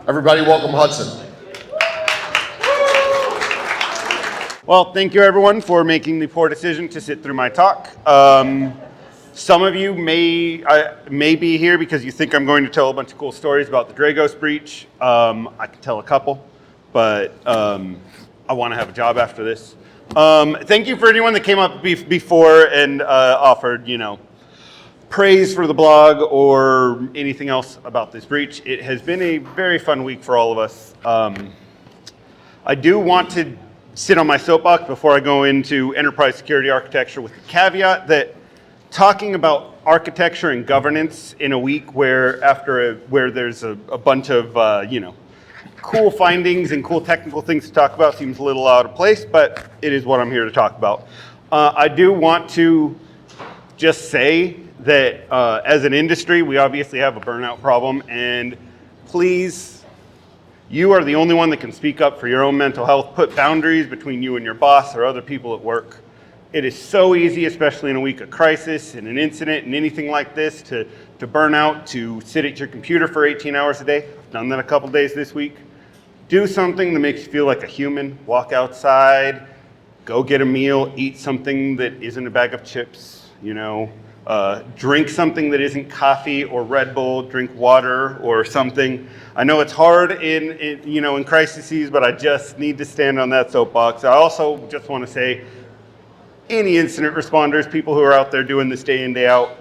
Everybody welcome Hudson. Well, thank you everyone for making the poor decision to sit through my talk. Some of you may be here because you think I'm going to tell a bunch of cool stories about the Dragos breach. I can tell a couple, but I want to have a job after this. Thank you for anyone that came up before and offered, praise for the blog or anything else about this breach. It has been a very fun week for all of us. I do want to sit on my soapbox before I go into enterprise security architecture with the caveat that talking about architecture and governance in a week where there's a bunch of cool findings and cool technical things to talk about seems a little out of place, but it is what I'm here to talk about. I do want to just say that as an industry, we obviously have a burnout problem, and please, you are the only one that can speak up for your own mental health. Put boundaries between you and your boss or other people at work. It is so easy, especially in a week of crisis and an incident and anything like this, to burn out, to sit at your computer for 18 hours a day. I've done that a couple days this week. Do something that makes you feel like a human. Walk outside, go get a meal, eat something that isn't a bag of chips, drink something that isn't coffee or Red Bull, drink water or something. I know it's hard in crises, but I just need to stand on that soapbox. I also just want to say, any incident responders, people who are out there doing this day in, day out,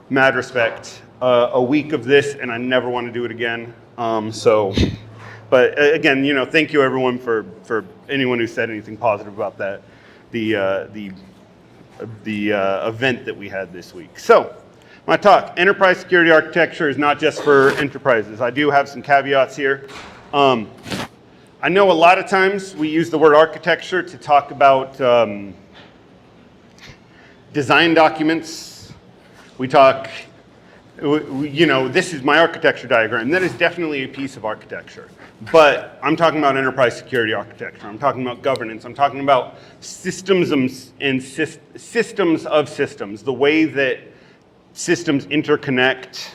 mad respect. A week of this, and I never want to do it again. But again, thank you everyone for anyone who said anything positive about that, the event that we had this week. So, my talk, enterprise security architecture is not just for enterprises. I do have some caveats here. I know a lot of times we use the word architecture to talk about design documents. We talk, this is my architecture diagram. That is definitely a piece of architecture. But I'm talking about enterprise security architecture. I'm talking about governance. I'm talking about systems and systems of systems, the way that systems interconnect.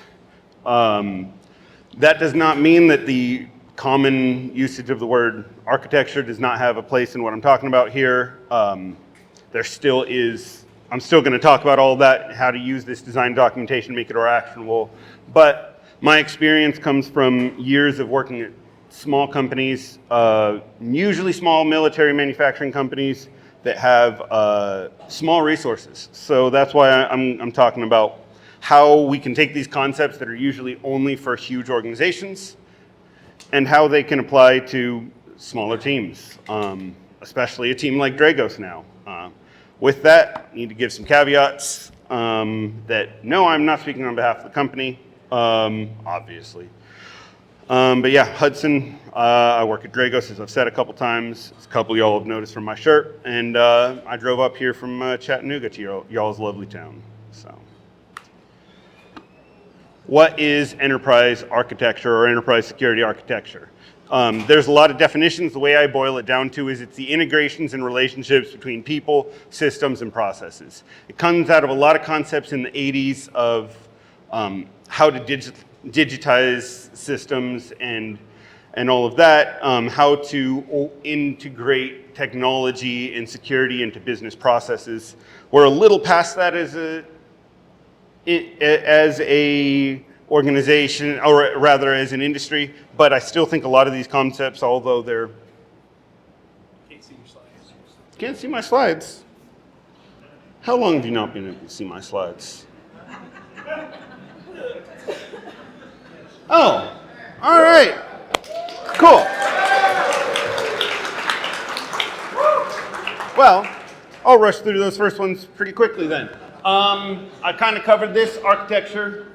That does not mean that the common usage of the word architecture does not have a place in what I'm talking about here. There still is. I'm still going to talk about all that, how to use this design documentation, make it more actionable. But my experience comes from years of working at small companies, usually small military manufacturing companies that have small resources. So that's why I'm talking about how we can take these concepts that are usually only for huge organizations and how they can apply to smaller teams, especially a team like Dragos now. With that, I need to give some caveats that no, I'm not speaking on behalf of the company, obviously. But yeah, Hudson, I work at Dragos, as I've said a couple times. As a couple of y'all have noticed from my shirt. And I drove up here from Chattanooga to y'all's lovely town. So, what is enterprise architecture or enterprise security architecture? There's a lot of definitions. The way I boil it down to is it's the integrations and relationships between people, systems, and processes. It comes out of a lot of concepts in the 80s of how to digitize systems and all of that, how to integrate technology and security into business processes. We're a little past that as a organization, or rather as an industry, but I still think a lot of these concepts, although they're... Can't see your slides. Can't see my slides? How long have you not been able to see my slides? Oh, all right, cool. Well, I'll rush through those first ones pretty quickly then. I kind of covered this. Architecture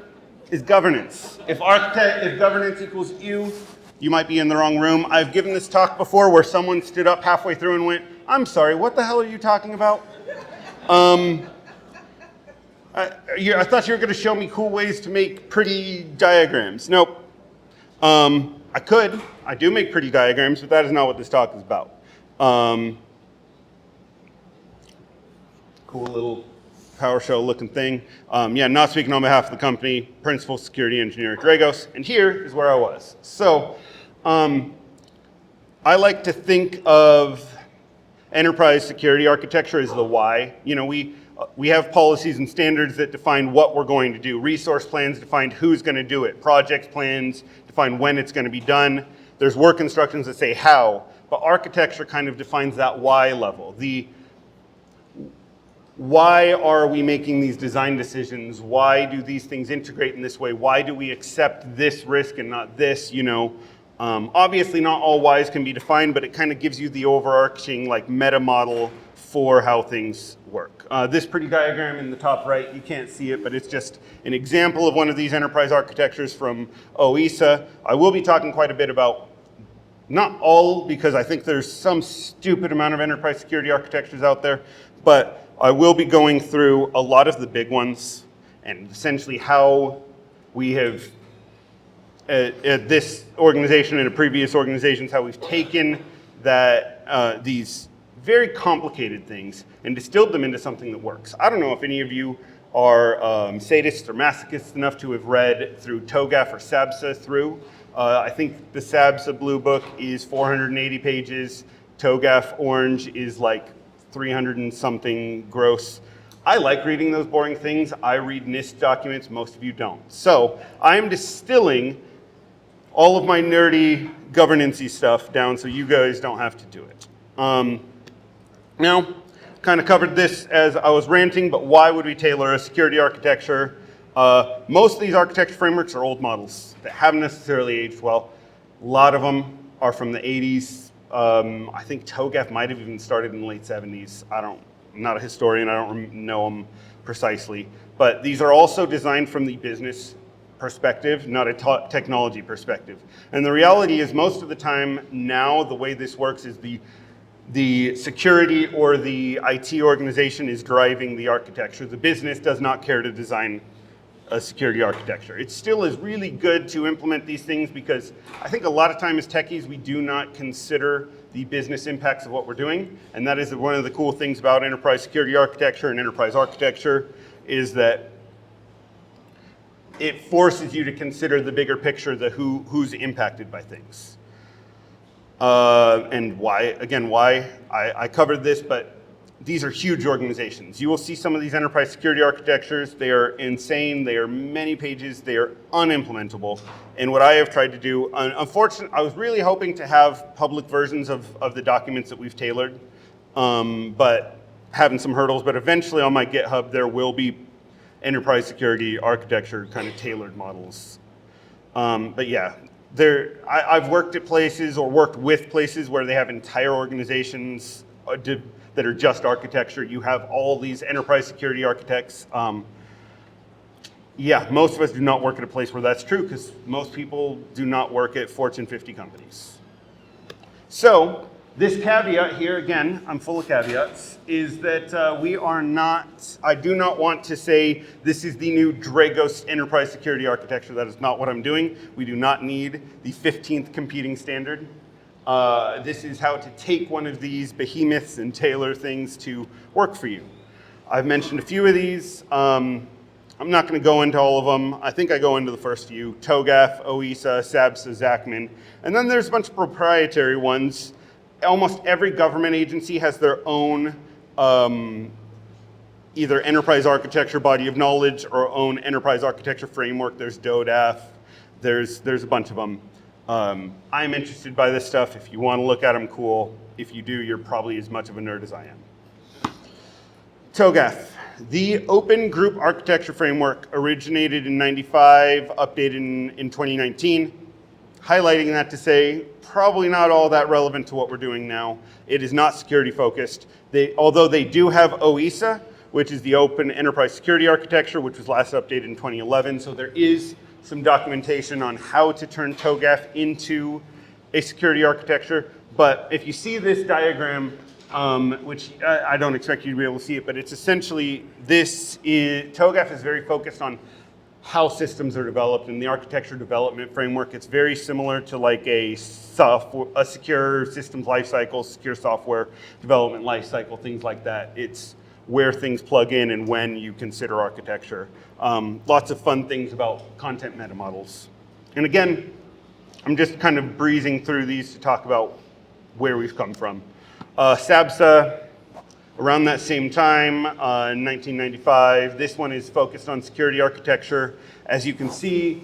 is governance. If governance equals you might be in the wrong room. I've given this talk before where someone stood up halfway through and went, "I'm sorry, what the hell are you talking about?" I thought you were going to show me cool ways to make pretty diagrams. Nope. I do make pretty diagrams, but that is not what this talk is about. Cool little PowerShell looking thing. Not speaking on behalf of the company, principal security engineer at Dragos, and here is where I was. So, I like to think of enterprise security architecture as the why. You know, we have policies and standards that define what we're going to do. Resource plans define who's going to do it. Project plans define when it's going to be done. There's work instructions that say how, but architecture kind of defines that why level. Why are we making these design decisions? Why do these things integrate in this way? Why do we accept this risk and not this, you know? Obviously not all whys can be defined, but it kind of gives you the overarching like meta model for how things work. This pretty diagram in the top right, you can't see it, but it's just an example of one of these enterprise architectures from OESA. I will be talking quite a bit about, not all, because I think there's some stupid amount of enterprise security architectures out there, but I will be going through a lot of the big ones and essentially how we have, at this organization and at previous organizations, how we've taken that these very complicated things and distilled them into something that works. I don't know if any of you are sadists or masochists enough to have read through TOGAF or SABSA through. I think the SABSA Blue Book is 480 pages. TOGAF Orange is like 300 and something gross. I like reading those boring things. I read NIST documents, most of you don't. So I'm distilling all of my nerdy governance-y stuff down so you guys don't have to do it. Now, kind of covered this as I was ranting, but why would we tailor a security architecture? Most of these architecture frameworks are old models that haven't necessarily aged well. A lot of them are from the 80s. I think TOGAF might have even started in the late 70s. I'm not a historian, I don't know them precisely. But these are also designed from the business perspective, not a technology perspective. And the reality is most of the time now, the way this works is the security or the IT organization is driving the architecture. The business does not care to design a security architecture. It still is really good to implement these things because I think a lot of time as techies we do not consider the business impacts of what we're doing, and that is one of the cool things about enterprise security architecture and enterprise architecture is that it forces you to consider the bigger picture, the who's impacted by things. And why, again, why I covered this, but these are huge organizations. You will see some of these enterprise security architectures. They are insane. They are many pages. They are unimplementable. And what I have tried to do, unfortunately, I was really hoping to have public versions of the documents that we've tailored, but having some hurdles. But eventually on my GitHub, there will be enterprise security architecture kind of tailored models. But yeah, I've worked at places or worked with places where they have entire organizations that are just architecture. You have all these enterprise security architects. Yeah, most of us do not work at a place where that's true because most people do not work at Fortune 50 companies. So this caveat here, again, I'm full of caveats, is that we are not, I do not want to say this is the new Dragos enterprise security architecture. That is not what I'm doing. We do not need the 15th competing standard. This is how to take one of these behemoths and tailor things to work for you. I've mentioned a few of these. I'm not going to go into all of them. I think I go into the first few: TOGAF, OESA, SABSA, Zachman. And then there's a bunch of proprietary ones. Almost every government agency has their own either enterprise architecture body of knowledge or own enterprise architecture framework. There's DODAF. There's a bunch of them. I'm interested by this stuff. If you want to look at them, cool. If you do, you're probably as much of a nerd as I am. TOGAF, the Open Group Architecture Framework, originated in '95, updated in 2019. Highlighting that to say, probably not all that relevant to what we're doing now. It is not security focused. Although they do have OESA, which is the Open Enterprise Security Architecture, which was last updated in 2011. So there is some documentation on how to turn TOGAF into a security architecture. But if you see this diagram, which I don't expect you to be able to see it, but it's essentially TOGAF is very focused on how systems are developed in the architecture development framework. It's very similar to like a secure systems lifecycle, secure software development lifecycle, things like that. It's where things plug in and when you consider architecture. Lots of fun things about content meta models. And again, I'm just kind of breezing through these to talk about where we've come from. SABSA, around that same time, in 1995. This one is focused on security architecture. As you can see,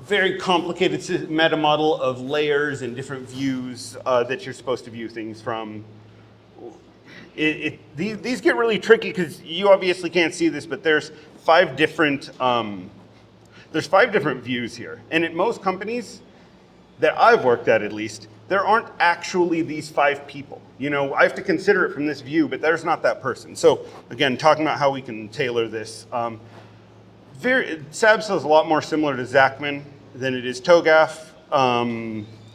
very complicated meta model of layers and different views that you're supposed to view things from. These get really tricky because you obviously can't see this, but there's five different views here. And at most companies that I've worked at least, there aren't actually these 5 people. You know, I have to consider it from this view, but there's not that person. So again, talking about how we can tailor this. SABSA is a lot more similar to Zachman than it is TOGAF.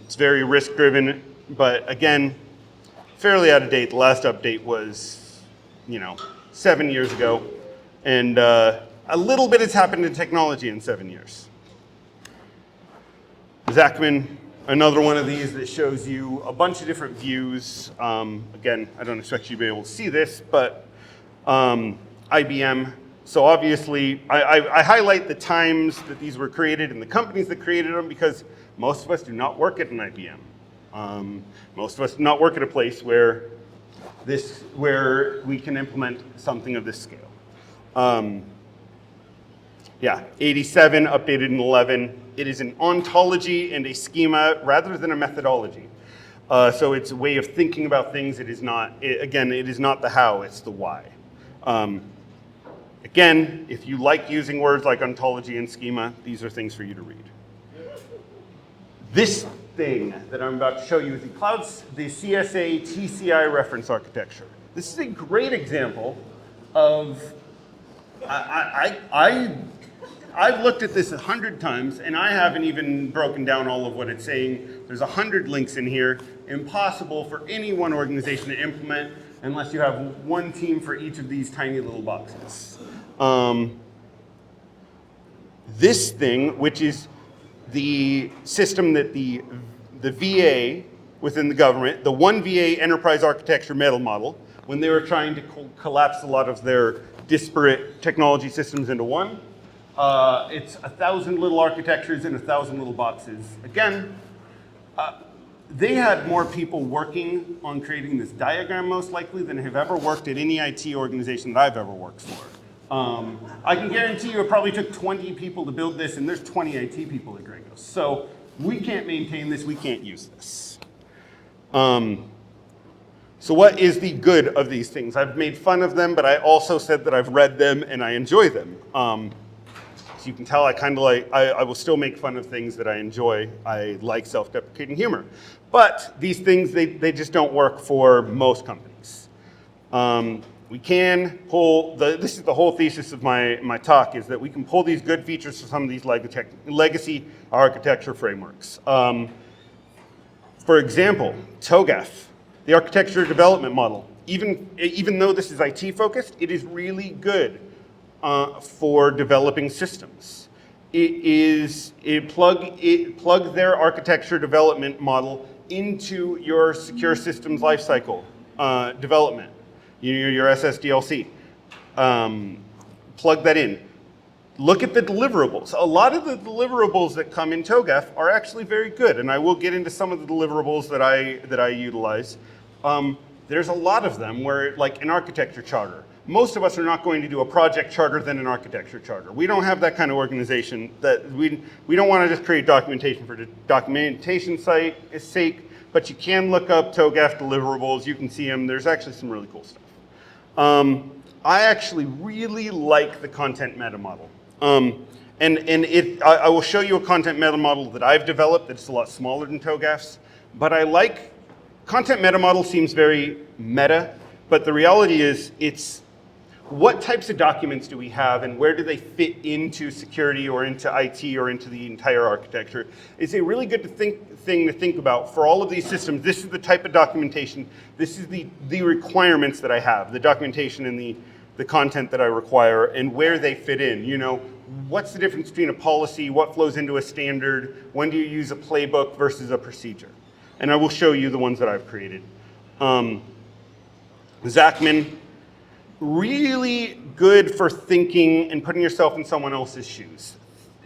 It's very risk-driven, but again, fairly out of date. The last update was, 7 years ago. And a little bit has happened in technology in 7 years. Zachman, another one of these that shows you a bunch of different views. Again, I don't expect you to be able to see this, but IBM. So obviously, I highlight the times that these were created and the companies that created them because most of us do not work at an IBM. Most of us do not work at a place where we can implement something of this scale. 87, updated in 11. It is an ontology and a schema rather than a methodology. So it's a way of thinking about things. It is not, it is not the how, it's the why. Again, if you like using words like ontology and schema, these are things for you to read. This thing that I'm about to show you is the CSA TCI reference architecture. This is a great example of, I've looked at this 100 times and I haven't even broken down all of what it's saying. There's 100 links in here. Impossible for any one organization to implement unless you have one team for each of these tiny little boxes. This thing, which is the system that the VA within the government, the one VA enterprise architecture metal model, when they were trying to collapse a lot of their disparate technology systems into one, it's 1,000 little architectures in 1,000 little boxes. Again, they had more people working on creating this diagram most likely than have ever worked at any IT organization that I've ever worked for. I can guarantee you it probably took 20 people to build this, and there's 20 IT people at Dragos. So we can't maintain this, we can't use this. So what is the good of these things? I've made fun of them, but I also said that I've read them and I enjoy them. So you can tell I will still make fun of things that I enjoy. I like self-deprecating humor. But these things, they just don't work for most companies. We can pull, this is the whole thesis of my talk, is that we can pull these good features from some of these legacy architecture frameworks. For example, TOGAF, the architecture development model. Even though this is IT focused, it is really good for developing systems. It plug their architecture development model into your secure systems lifecycle development. Your SSDLC. Plug that in. Look at the deliverables. A lot of the deliverables that come in TOGAF are actually very good, and I will get into some of the deliverables that I utilize. There's a lot of them where, like an architecture charter, most of us are not going to do a project charter than an architecture charter. We don't have that kind of organization. That we don't want to just create documentation for the documentation's sake, but you can look up TOGAF deliverables. You can see them. There's actually some really cool stuff. I actually really like the content meta model. I will show you a content meta model that I've developed that's a lot smaller than TOGAF's, but I like, content meta model seems very meta, but the reality is it's what types of documents do we have and where do they fit into security or into IT or into the entire architecture? It's a really good thing to think about for all of these systems. This is the type of documentation, this is the requirements that I have, the documentation and the content that I require and where they fit in. You know, what's the difference between a policy, what flows into a standard, when do you use a playbook versus a procedure? And I will show you the ones that I've created. Zachman, really good for thinking and putting yourself in someone else's shoes.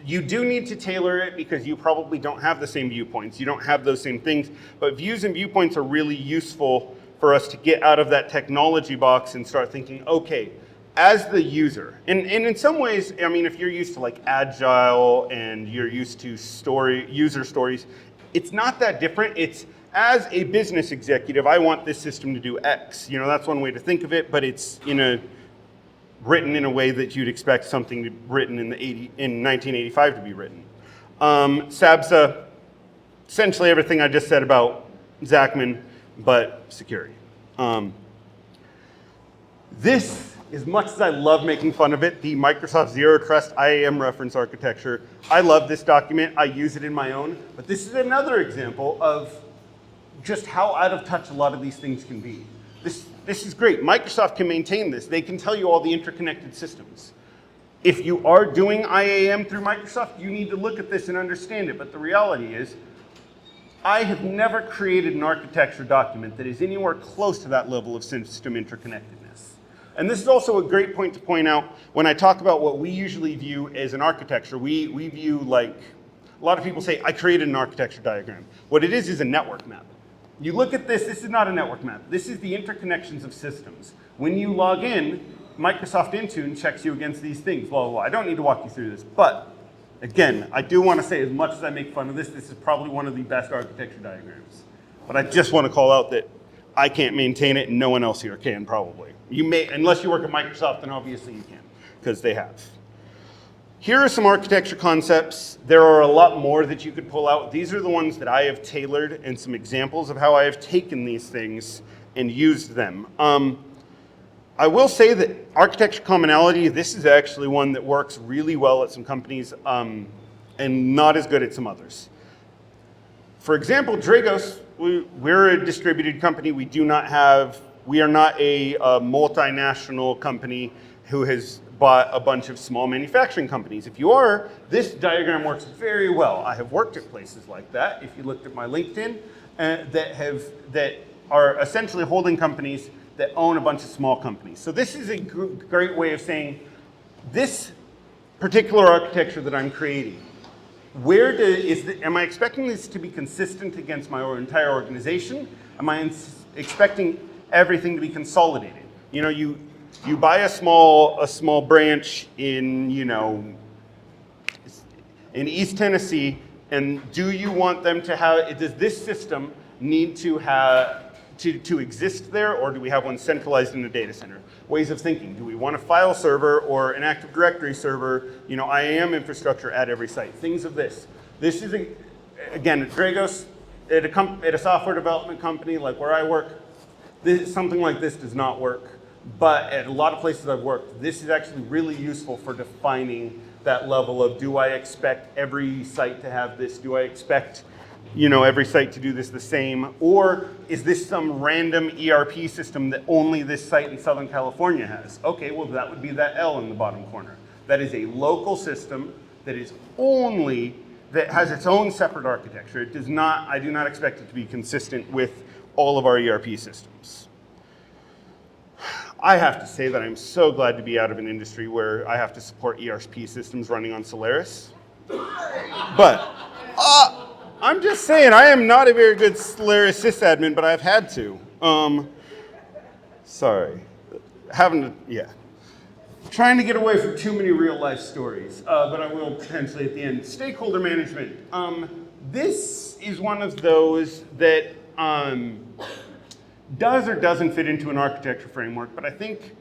You do need to tailor it because you probably don't have the same viewpoints. You don't have those same things, but views and viewpoints are really useful for us to get out of that technology box and start thinking, okay, as the user, and in some ways, I mean, if you're used to like Agile and you're used to user stories, it's not that different. It's as a business executive, I want this system to do X. You know, that's one way to think of it, but it's written in a way that you'd expect something written in 1985 to be written. SABSA, essentially everything I just said about Zachman, but security. This, as much as I love making fun of it, the Microsoft Zero Trust IAM reference architecture, I love this document, I use it in my own, but this is another example of just how out of touch a lot of these things can be. This is great. Microsoft can maintain this. They can tell you all the interconnected systems. If you are doing IAM through Microsoft, you need to look at this and understand it. But the reality is, I have never created an architecture document that is anywhere close to that level of system interconnectedness. And this is also a great point to point out when I talk about what we usually view as an architecture. We view, like, a lot of people say, I created an architecture diagram. What it is a network map. You look at this is not a network map. This is the interconnections of systems. When you log in, Microsoft Intune checks you against these things. Well, I don't need to walk you through this, but again, I do want to say, as much as I make fun of this, this is probably one of the best architecture diagrams. But I just want to call out that I can't maintain it and no one else here can probably. You may, unless you work at Microsoft, then obviously you can, because they have. Here are some architecture concepts. There are a lot more that you could pull out. These are the ones that I have tailored and some examples of how I have taken these things and used them. I will say that architecture commonality, this is actually one that works really well at some companies and not as good at some others. For example, Dragos, we're a distributed company. We are not a multinational company who has bought a bunch of small manufacturing companies. If you are, this diagram works very well. I have worked at places like that. If you looked at my LinkedIn, that are essentially holding companies that own a bunch of small companies. So this is a great way of saying, this particular architecture that I'm creating, am I expecting this to be consistent against my entire organization? Am I expecting everything to be consolidated? You know, you buy a small branch in, in East Tennessee, and do you want them to have, does this system need to exist there, or do we have one centralized in a data center? Ways of thinking. Do we want a file server or an Active Directory server, IAM infrastructure at every site? Things of this. This is, again, at Dragos, at a software development company like where I work, something like this does not work. But at a lot of places I've worked, this is actually really useful for defining that level of, do I expect every site to have this? Do I expect, every site to do this the same? Or is this some random ERP system that only this site in Southern California has? Okay, well, that would be that L in the bottom corner. That is a local system that has its own separate architecture. I do not expect it to be consistent with all of our ERP systems. I have to say that I'm so glad to be out of an industry where I have to support ERP systems running on Solaris. But I'm just saying, I am not a very good Solaris sysadmin, but I've had to. Sorry. Trying to get away from too many real life stories, but I will potentially at the end. Stakeholder management. This is one of those that does or doesn't fit into an architecture framework, but I think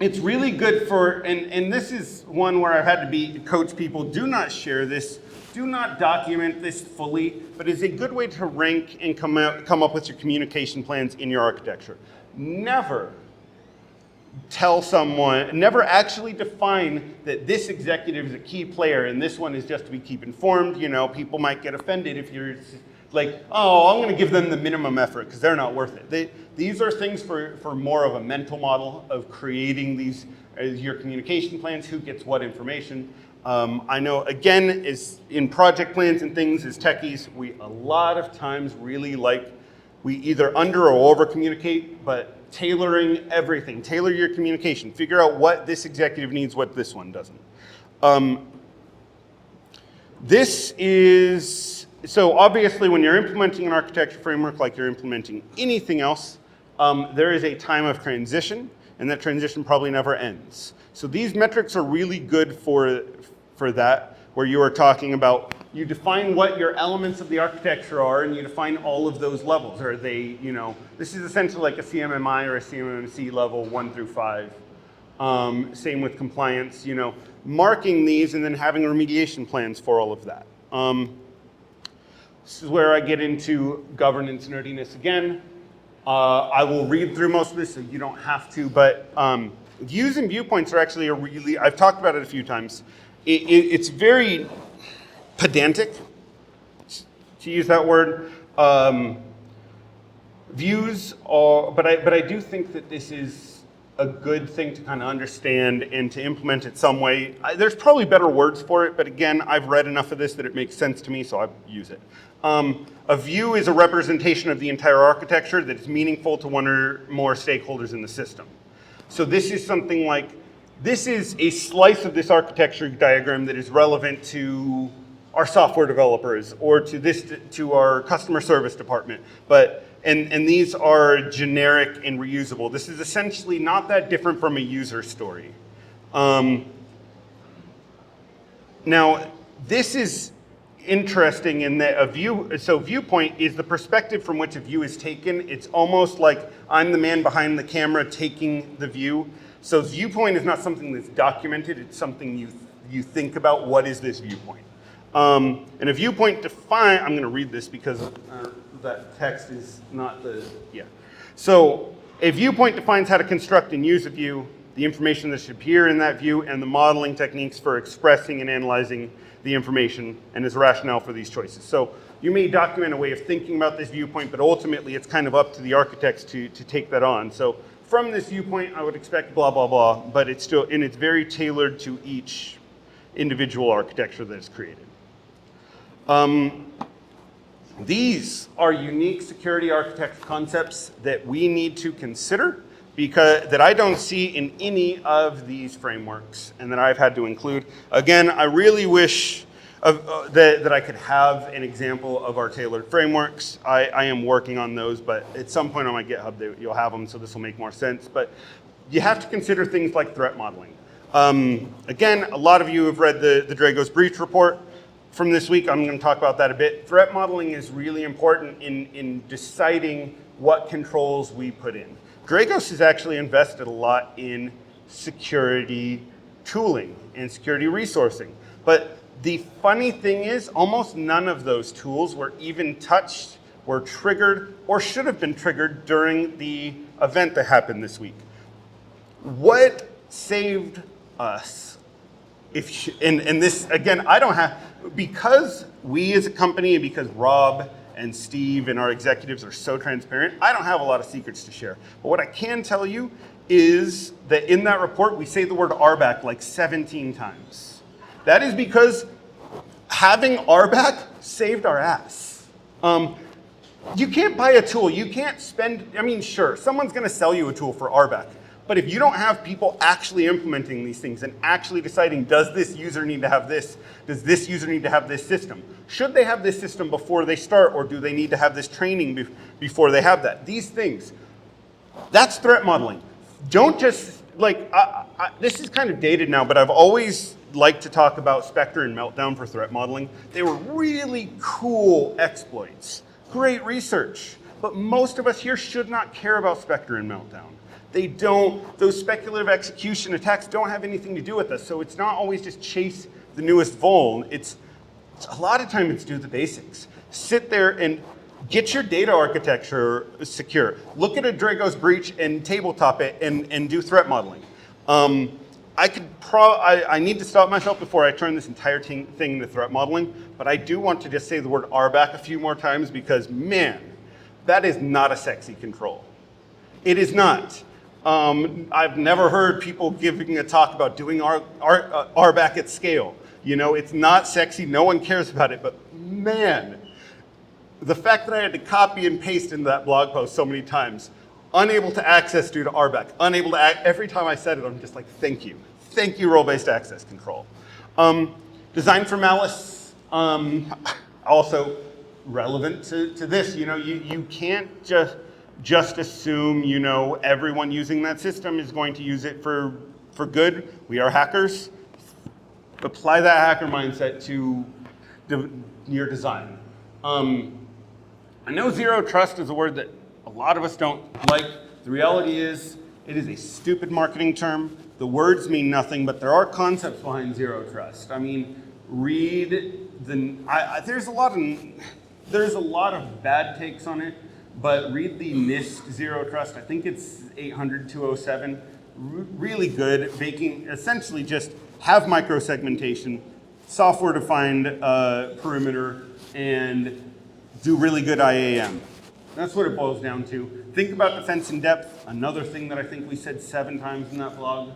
it's really good for, and this is one where I've had to coach people, do not share this, do not document this fully, but it's a good way to rank and come up with your communication plans in your architecture. Never never actually define that this executive is a key player and this one is just to be keep informed. People might get offended if you're like, oh, I'm going to give them the minimum effort because they're not worth it. These are things for more of a mental model of creating these your communication plans, who gets what information. I know, again, is in project plans and things as techies, we a lot of times really we either under or over communicate, but tailoring everything, tailor your communication, figure out what this executive needs, what this one doesn't. This is, so obviously when you're implementing an architecture framework like you're implementing anything else, there is a time of transition, and that transition probably never ends. So these metrics are really good for that, where you are talking about, you define what your elements of the architecture are, and you define all of those levels. Are they, this is essentially like a CMMI or a CMMC level 1 through 5. Same with compliance, marking these and then having remediation plans for all of that. This is where I get into governance nerdiness again. I will read through most of this so you don't have to, but views and viewpoints are actually I've talked about it a few times. It's very pedantic, to use that word. Views are, but I do think that this is a good thing to kind of understand and to implement it some way. There's probably better words for it, but again, I've read enough of this that it makes sense to me, so I use it. A view is a representation of the entire architecture that is meaningful to one or more stakeholders in the system. So this is something like, this is a slice of this architecture diagram that is relevant to our software developers or to our customer service department. And these are generic and reusable. This is essentially not that different from a user story. Now, this is interesting in that viewpoint is the perspective from which a view is taken. It's almost like I'm the man behind the camera taking the view. So viewpoint is not something that's documented, it's something you think about, what is this viewpoint? And a viewpoint I'm gonna read this because that text is not So a viewpoint defines how to construct and use a view, the information that should appear in that view, and the modeling techniques for expressing and analyzing the information, and is rationale for these choices. So you may document a way of thinking about this viewpoint, but ultimately it's kind of up to the architects to take that on. So from this viewpoint, I would expect blah, blah, blah, but it's very tailored to each individual architecture that is created. These are unique security architecture concepts that we need to consider that I don't see in any of these frameworks and that I've had to include. Again, I really wish that I could have an example of our tailored frameworks. I am working on those, but at some point on my GitHub, you'll have them, so this will make more sense. But you have to consider things like threat modeling. Again, a lot of you have read the Drago's breach report. From this week, I'm going to talk about that a bit. Threat modeling is really important in deciding what controls we put in. Dragos has actually invested a lot in security tooling and security resourcing. But the funny thing is, almost none of those tools were even touched, were triggered, or should have been triggered during the event that happened this week. What saved us? And this, again, because we as a company and because Rob and Steve and our executives are so transparent, I don't have a lot of secrets to share. But what I can tell you is that in that report, we say the word RBAC like 17 times. That is because having RBAC saved our ass. You can't buy a tool, you can't spend, sure, someone's gonna sell you a tool for RBAC. But if you don't have people actually implementing these things and actually deciding, does this user need to have this? Does this user need to have this system? Should they have this system before they start, or do they need to have this training before they have that? These things, that's threat modeling. Don't just, this is kind of dated now, but I've always liked to talk about Spectre and Meltdown for threat modeling. They were really cool exploits, great research, but most of us here should not care about Spectre and Meltdown. Those speculative execution attacks don't have anything to do with us, so it's not always just chase the newest vuln. It's a lot of time it's do the basics. Sit there and get your data architecture secure. Look at a Drago's breach and tabletop it and do threat modeling. I need to stop myself before I turn this entire thing into threat modeling, but I do want to just say the word RBAC a few more times because, man, that is not a sexy control. It is not. I've never heard people giving a talk about doing RBAC at scale. It's not sexy, no one cares about it, but man, the fact that I had to copy and paste into that blog post so many times, unable to access due to RBAC, every time I said it, I'm just like, thank you. Thank you, role-based access control. Design for malice. Also relevant to this, you can't just assume, everyone using that system is going to use it for good. We are hackers. Apply that hacker mindset to your design. I know zero trust is a word that a lot of us don't like. The reality is, it is a stupid marketing term. The words mean nothing, but there are concepts behind zero trust. I mean, read there's a lot of bad takes on it, but read the NIST zero trust. I think it's 800-207. Really good, essentially just have microsegmentation, software-defined perimeter, and do really good IAM. That's what it boils down to. Think about defense in depth, another thing that I think we said 7 times in that blog.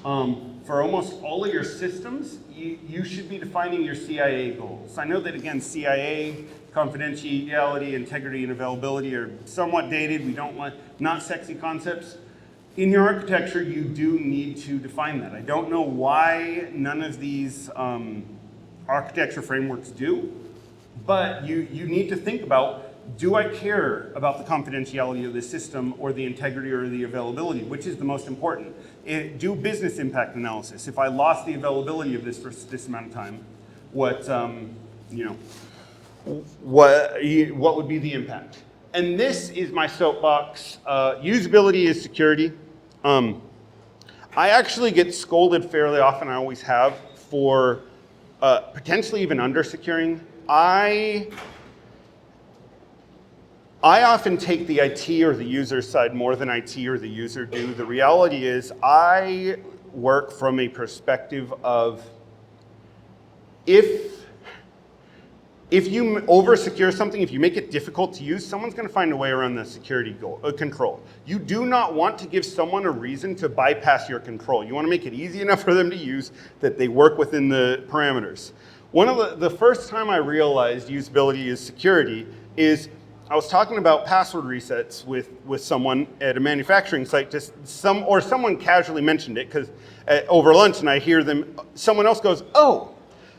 For almost all of your systems, you should be defining your CIA goals. I know that, again, CIA, confidentiality, integrity, and availability are somewhat dated. We don't want, not sexy concepts. In your architecture, you do need to define that. I don't know why none of these architecture frameworks do, but you need to think about, do I care about the confidentiality of the system or the integrity or the availability? Which is the most important? Do business impact analysis. If I lost the availability of this for this amount of time, what would be the impact? And this is my soapbox. Usability is security. I actually get scolded fairly often, I always have, for potentially even under-securing. I often take the IT or the user side more than IT or the user do. The reality is I work from a perspective of if you over-secure something, if you make it difficult to use, someone's going to find a way around the security control. You do not want to give someone a reason to bypass your control. You want to make it easy enough for them to use that they work within the parameters. One of the first time I realized usability is security is I was talking about password resets with someone at a manufacturing site. Someone casually mentioned it because over lunch, and I hear someone else goes, "Oh,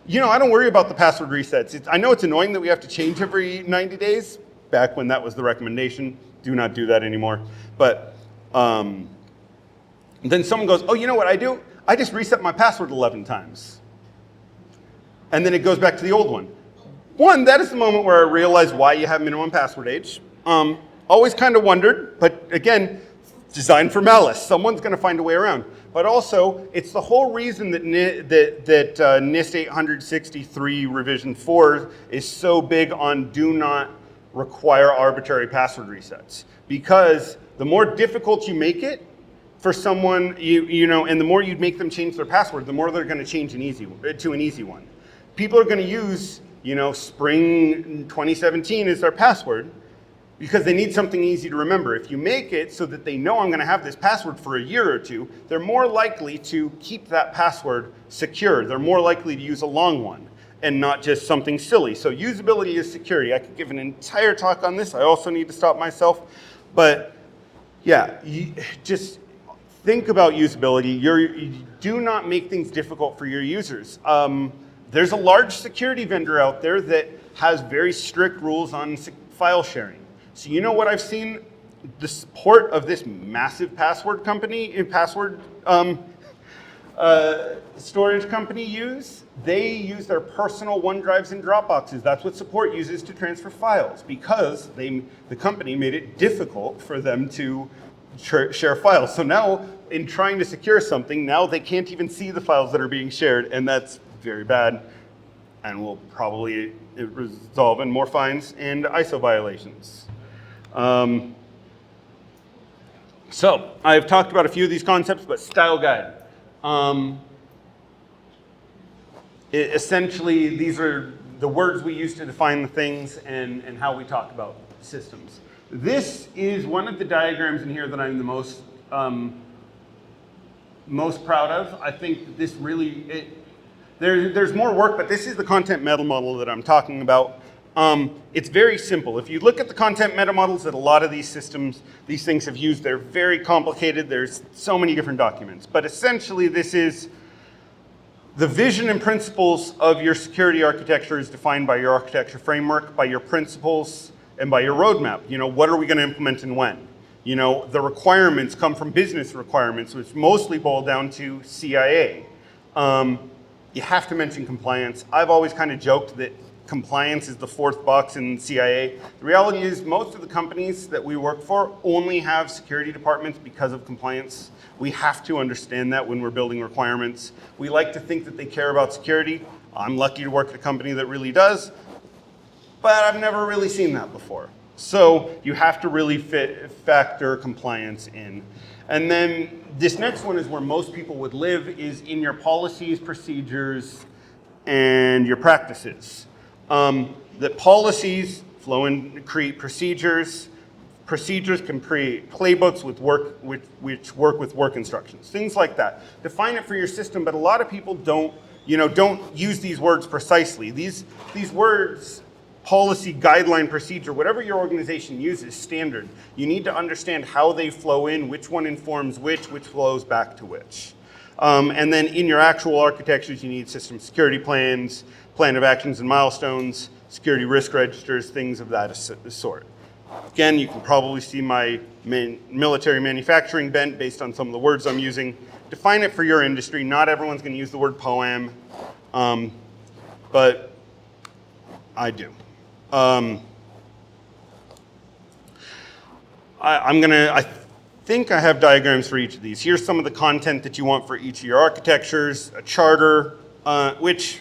I don't worry about the password resets. I know it's annoying that we have to change every 90 days." Back when that was the recommendation, do not do that anymore. But then someone goes, "Oh, you know what I do? I just reset my password 11 times." And then it goes back to the old one. One, that is the moment where I realized why you have minimum password age. Always kind of wondered, but again, designed for malice. Someone's going to find a way around. But also, it's the whole reason that NIST 863 revision 4 is so big on do not require arbitrary password resets. Because the more difficult you make it for someone, and the more you make them change their password, the more they're going to change to an easy one. People are going to use spring 2017 is their password because they need something easy to remember. If you make it so that they know I'm going to have this password for a year or two, they're more likely to keep that password secure. They're more likely to use a long one and not just something silly. So usability is security. I could give an entire talk on this. I also need to stop myself. But yeah, just think about usability. You do not make things difficult for your users. There's a large security vendor out there that has very strict rules on file sharing. So you know what I've seen the support of this massive password company, storage company use? They use their personal OneDrives and Dropboxes. That's what support uses to transfer files because the company made it difficult for them to share files. So now in trying to secure something, now they can't even see the files that are being shared, and that's very bad and will probably result in more fines and ISO violations. So I've talked about a few of these concepts, but style guide. Essentially, these are the words we use to define the things and how we talk about systems. This is one of the diagrams in here that I'm the most proud of. I think this really, there's more work, but this is the content meta model that I'm talking about. It's very simple. If you look at the content meta models that a lot of these systems, these things have used, they're very complicated. There's so many different documents. But essentially, this is The vision and principles of your security architecture is defined by your architecture framework, by your principles, and by your roadmap. You know, what are we going to implement and when? You know, the requirements come from business requirements, which mostly boil down to CIA. You have to mention compliance. I've always kind of joked that compliance is the fourth box in CIA. The reality is most of the companies that we work for only have security departments because of compliance. We have to understand that when we're building requirements. We like to think that they care about security. I'm lucky to work at a company that really does, but I've never really seen that before. So you have to really factor compliance in. And then this next one is where most people would live, is in your policies, procedures, and your practices. That policies flow and create procedures. Procedures can create playbooks which work with work instructions, things like that. Define it for your system, but a lot of people don't use these words precisely. These words, policy, guideline, procedure, whatever your organization uses, standard, you need to understand how they flow in, which one informs which flows back to which. And then in your actual architectures, you need system security plans, plan of actions and milestones, security risk registers, things of that sort. Again, you can probably see my military manufacturing bent based on some of the words I'm using. Define it for your industry. Not everyone's going to use the word POAM, but I do. I think I have diagrams for each of these. Here's some of the content that you want for each of your architectures, a charter, which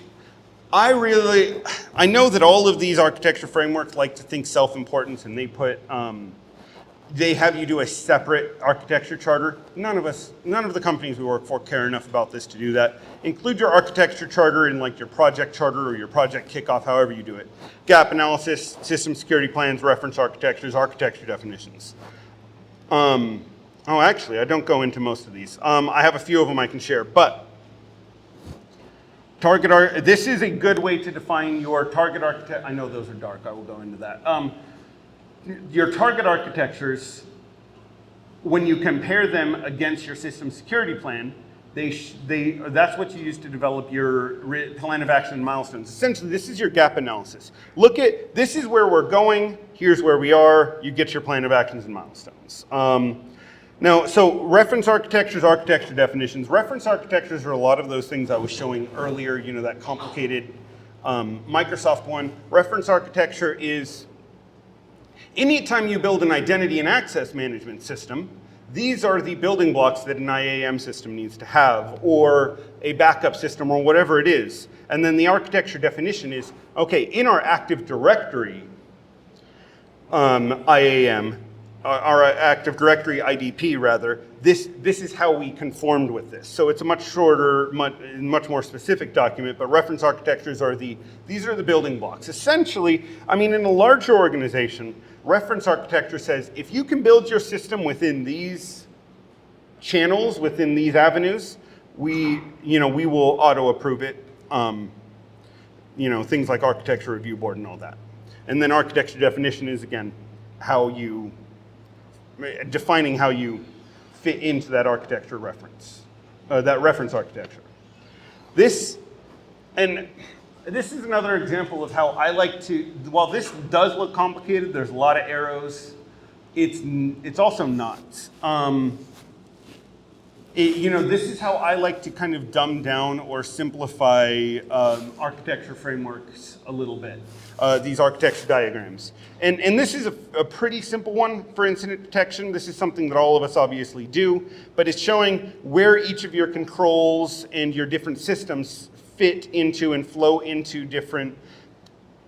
I know that all of these architecture frameworks like to think self-importance, and they have you do a separate architecture charter. None of the companies we work for care enough about this to do that. Include your architecture charter in like your project charter or your project kickoff, however you do it. Gap analysis, system security plans, reference architectures, architecture definitions. Actually, I don't go into most of these. I have a few of them I can share, but this is a good way to define your target architecture. I know those are dark, I will go into that. Your target architectures, when you compare them against your system security plan, that's what you use to develop your plan of action and milestones. Essentially, this is your gap analysis. This is where we're going, here's where we are, you get your plan of actions and milestones. Now, so reference architectures, architecture definitions. Reference architectures are a lot of those things I was showing earlier, that complicated Microsoft one. Reference architecture is anytime you build an identity and access management system, these are the building blocks that an IAM system needs to have, or a backup system, or whatever it is. And then the architecture definition is, okay, in our Active Directory IAM, our Active Directory IDP rather, this is how we conformed with this. So it's a much shorter, much more specific document, but reference architectures these are the building blocks. Essentially, in a larger organization, reference architecture says, if you can build your system within these channels, within these avenues, we will auto-approve it. Things like architecture review board and all that. And then architecture definition is, again, defining how you fit into that architecture reference, that reference architecture. This is another example of how I like to, while this does look complicated, there's a lot of arrows, it's also not. This is how I like to kind of dumb down or simplify architecture frameworks a little bit, these architecture diagrams. And this is a pretty simple one for incident detection. This is something that all of us obviously do, but it's showing where each of your controls and your different systems fit into and flow into different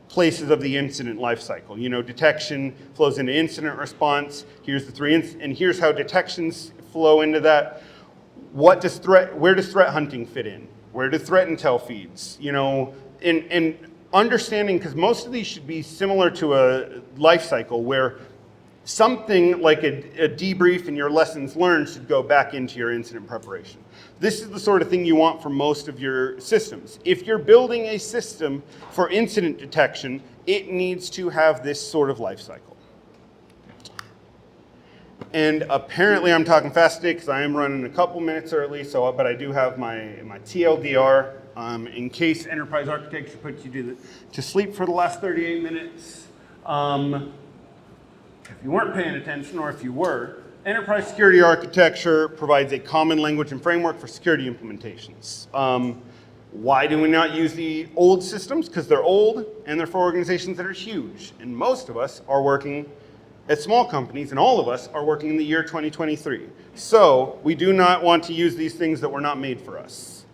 places of the incident lifecycle. Detection flows into incident response. Here's the three, and here's how detections flow into that. Where does threat hunting fit in? Where do threat intel feeds? And understanding, because most of these should be similar to a life cycle where something like a debrief and your lessons learned should go back into your incident preparation. This is the sort of thing you want for most of your systems. If you're building a system for incident detection, it needs to have this sort of life cycle. And apparently I'm talking fast today because I am running a couple minutes early, but I do have my TLDR in case enterprise architecture puts you to sleep for the last 38 minutes. If you weren't paying attention, or if you were, enterprise security architecture provides a common language and framework for security implementations. Why do we not use the old systems? Because they're old and they're for organizations that are huge. And most of us are working at small companies, and all of us are working in the year 2023. So we do not want to use these things that were not made for us.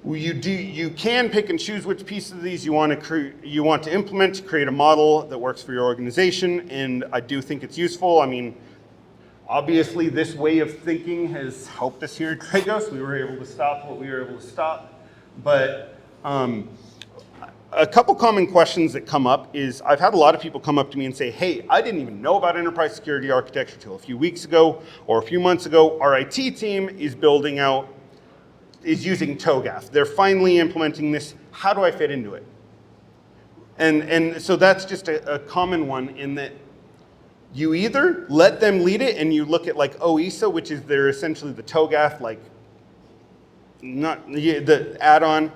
You can pick and choose which piece of these you want to implement to create a model that works for your organization, and I do think it's useful. I mean, obviously this way of thinking has helped us here at Dragos. We were able to stop what we were able to stop, but a couple common questions that come up is I've had a lot of people come up to me and say, hey, I didn't even know about enterprise security architecture till a few weeks ago or a few months ago. Our IT team is using TOGAF. They're finally implementing this. How do I fit into it? And so that's just a common one in that you either let them lead it and you look at like OISA, which is they're essentially the TOGAF, like the add-on,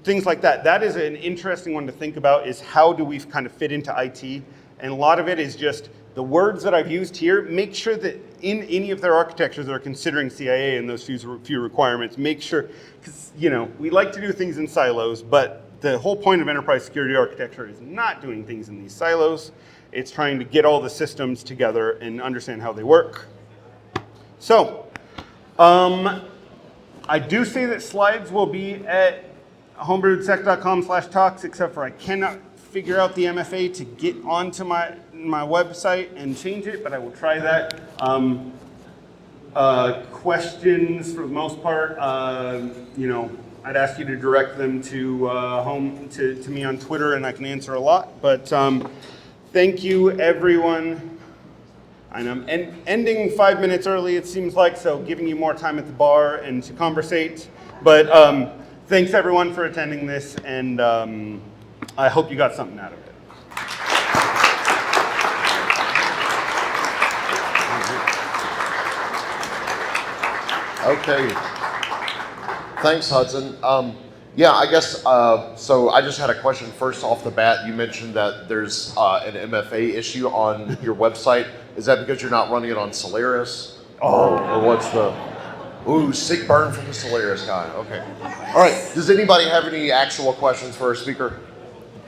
things like that. That is an interesting one to think about, is how do we kind of fit into IT? And a lot of it is just the words that I've used here. Make sure that in any of their architectures that are considering CIA and those few requirements, make sure, because we like to do things in silos, but the whole point of enterprise security architecture is not doing things in these silos. It's trying to get all the systems together and understand how they work. So, I do say that slides will be at homebrewedsec.com/talks, except for I cannot figure out the MFA to get onto my website and change it, but I will try that. Questions for the most part, I'd ask you to direct them to me on Twitter, and I can answer a lot. But thank you, everyone. And I'm ending 5 minutes early, it seems like, so giving you more time at the bar and to conversate. But thanks, everyone, for attending this, and I hope you got something out of it. Okay. Thanks, Hudson. Yeah, I guess, so I just had a question first off the bat. You mentioned that there's an MFA issue on your website. Is that because you're not running it on Solaris? Or what's the, sick burn from the Solaris guy. Okay. All right, does anybody have any actual questions for our speaker?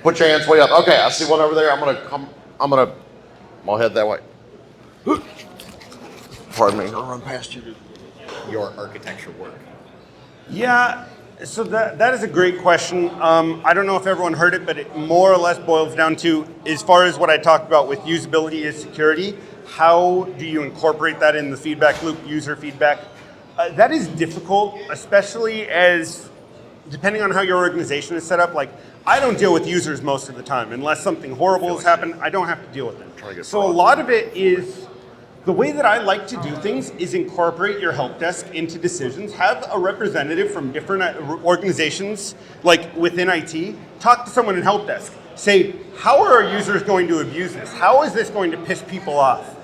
Put your hands way up. Okay, I see one over there. I'll head that way. Pardon me, I'll run past you. Your architecture work? Yeah, so that is a great question. I don't know if everyone heard it, but it more or less boils down to, as far as what I talked about with usability is security, how do you incorporate that in the feedback loop, user feedback? That is difficult, especially as, depending on how your organization is set up, like I don't deal with users most of the time. Unless something horrible has happened, I don't have to deal with them. So a lot of it is, the way that I like to do things is incorporate your help desk into decisions. Have a representative from different organizations, like within IT, talk to someone in help desk. Say, how are our users going to abuse this? How is this going to piss people off?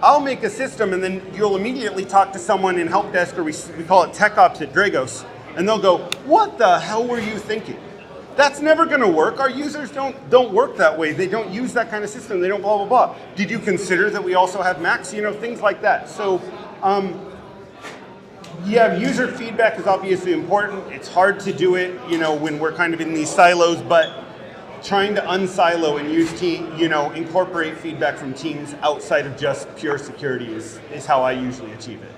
I'll make a system and then you'll immediately talk to someone in help desk, or we call it tech ops at Dragos, and they'll go, what the hell were you thinking? That's never going to work. Our users don't work that way. They don't use that kind of system. They don't blah, blah, blah. Did you consider that we also have Macs? Things like that. So, yeah, user feedback is obviously important. It's hard to do it, when we're kind of in these silos, but trying to unsilo and use incorporate feedback from teams outside of just pure security is how I usually achieve it.